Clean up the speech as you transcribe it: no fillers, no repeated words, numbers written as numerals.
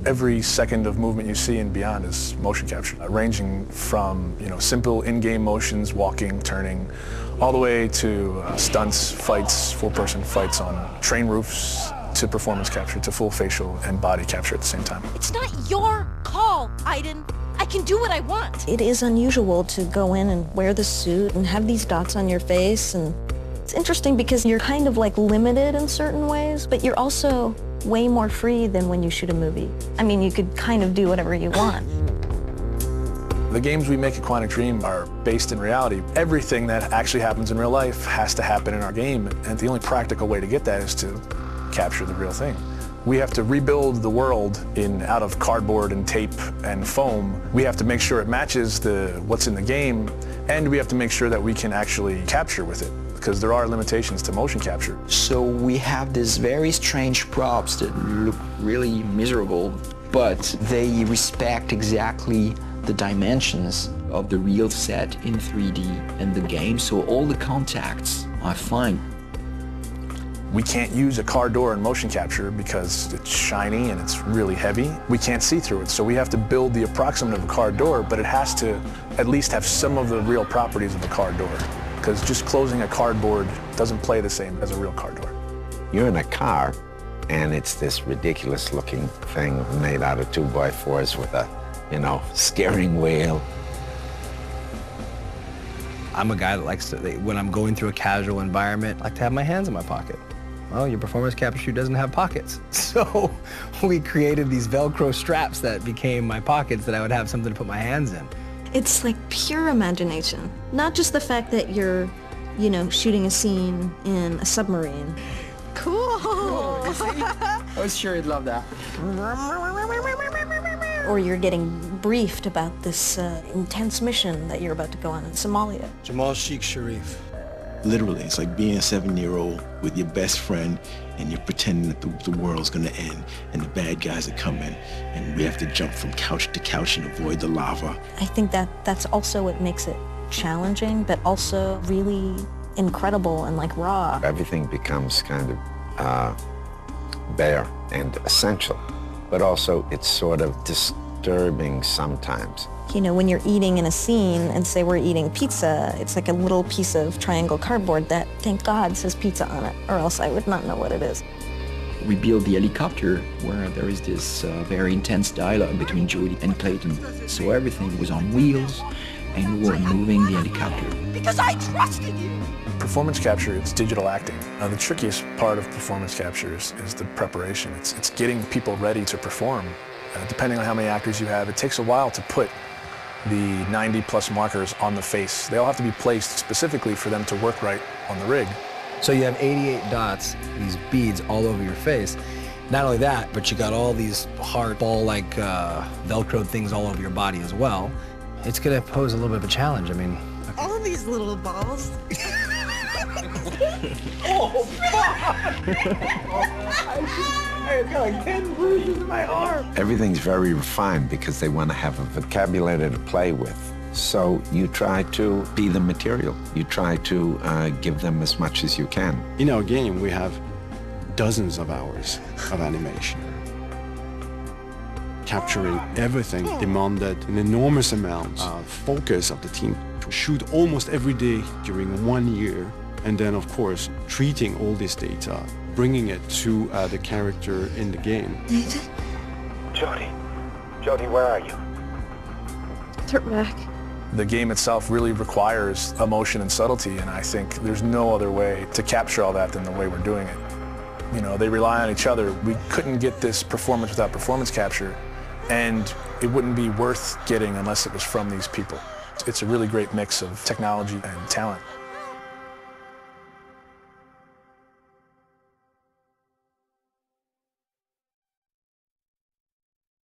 Every second of movement you see and beyond is motion capture, ranging from simple in-game motions, walking, turning, all the way to stunts, fights, full-person fights on train roofs, to performance capture, to full facial and body capture at the same time. It's not your call, Aiden. I can do what I want. It is unusual to go in and wear the suit and have these dots on your face, and it's interesting because you're kind of like limited in certain ways, but you're also way more free than when you shoot a movie. I mean, you could kind of do whatever you want. The games we make at Quantic Dream are based in reality. Everything that actually happens in real life has to happen in our game, and the only practical way to get that is to capture the real thing. We have to rebuild the world out of cardboard and tape and foam. We have to make sure it matches what's in the game, and we have to make sure that we can actually capture with it, because there are limitations to motion capture. So we have these very strange props that look really miserable, but they respect exactly the dimensions of the real set in 3D and the game, so all the contacts are fine. We can't use a car door in motion capture because it's shiny and it's really heavy. We can't see through it, so we have to build the approximate of a car door, but it has to at least have some of the real properties of a car door, because just closing a cardboard doesn't play the same as a real car door. You're in a car, and it's this ridiculous-looking thing made out of 2x4s with a, steering wheel. I'm a guy that likes to, when I'm going through a casual environment, I like to have my hands in my pocket. Well, your performance capture suit doesn't have pockets. So we created these Velcro straps that became my pockets that I would have something to put my hands in. It's like pure imagination. Not just the fact that you're, shooting a scene in a submarine. Cool. I was sure you'd love that. Or you're getting briefed about this intense mission that you're about to go on in Somalia. Jamal Sheikh Sharif. Literally, it's like being a 7-year-old with your best friend and you're pretending that the world's gonna end and the bad guys are coming and we have to jump from couch to couch and avoid the lava. I think that's also what makes it challenging, but also really incredible and like raw. Everything becomes kind of bare and essential, but also it's sort of disturbing sometimes. When you're eating in a scene and say we're eating pizza, it's like a little piece of triangle cardboard that, thank God, says pizza on it, or else I would not know what it is. We built the helicopter where there is this very intense dialogue between Jody and Clayton. So everything was on wheels and we were moving the helicopter. Because I trusted you! Performance capture, it's digital acting. The trickiest part of performance capture is the preparation. It's getting people ready to perform. Depending on how many actors you have, it takes a while to put the 90+ markers on the face. They all have to be placed specifically for them to work right on the rig. So you have 88 dots, these beads all over your face. Not only that, but you got all these hard ball-like Velcro things all over your body as well. It's gonna pose a little bit of a challenge. I mean, All of these little balls. oh, God! I got like 10 bruises in my arm. Everything's very refined because they want to have a vocabulary to play with. So you try to be the material. You try to give them as much as you can. In our game, we have dozens of hours of animation. Capturing everything demanded an enormous amount of focus of the team to shoot almost every day during 1 year. And then, of course, treating all this data, bringing it to the character in the game. Nathan? Jody, where are you? Turn back. The game itself really requires emotion and subtlety, and I think there's no other way to capture all that than the way we're doing it. They rely on each other. We couldn't get this performance without performance capture, and it wouldn't be worth getting unless it was from these people. It's a really great mix of technology and talent.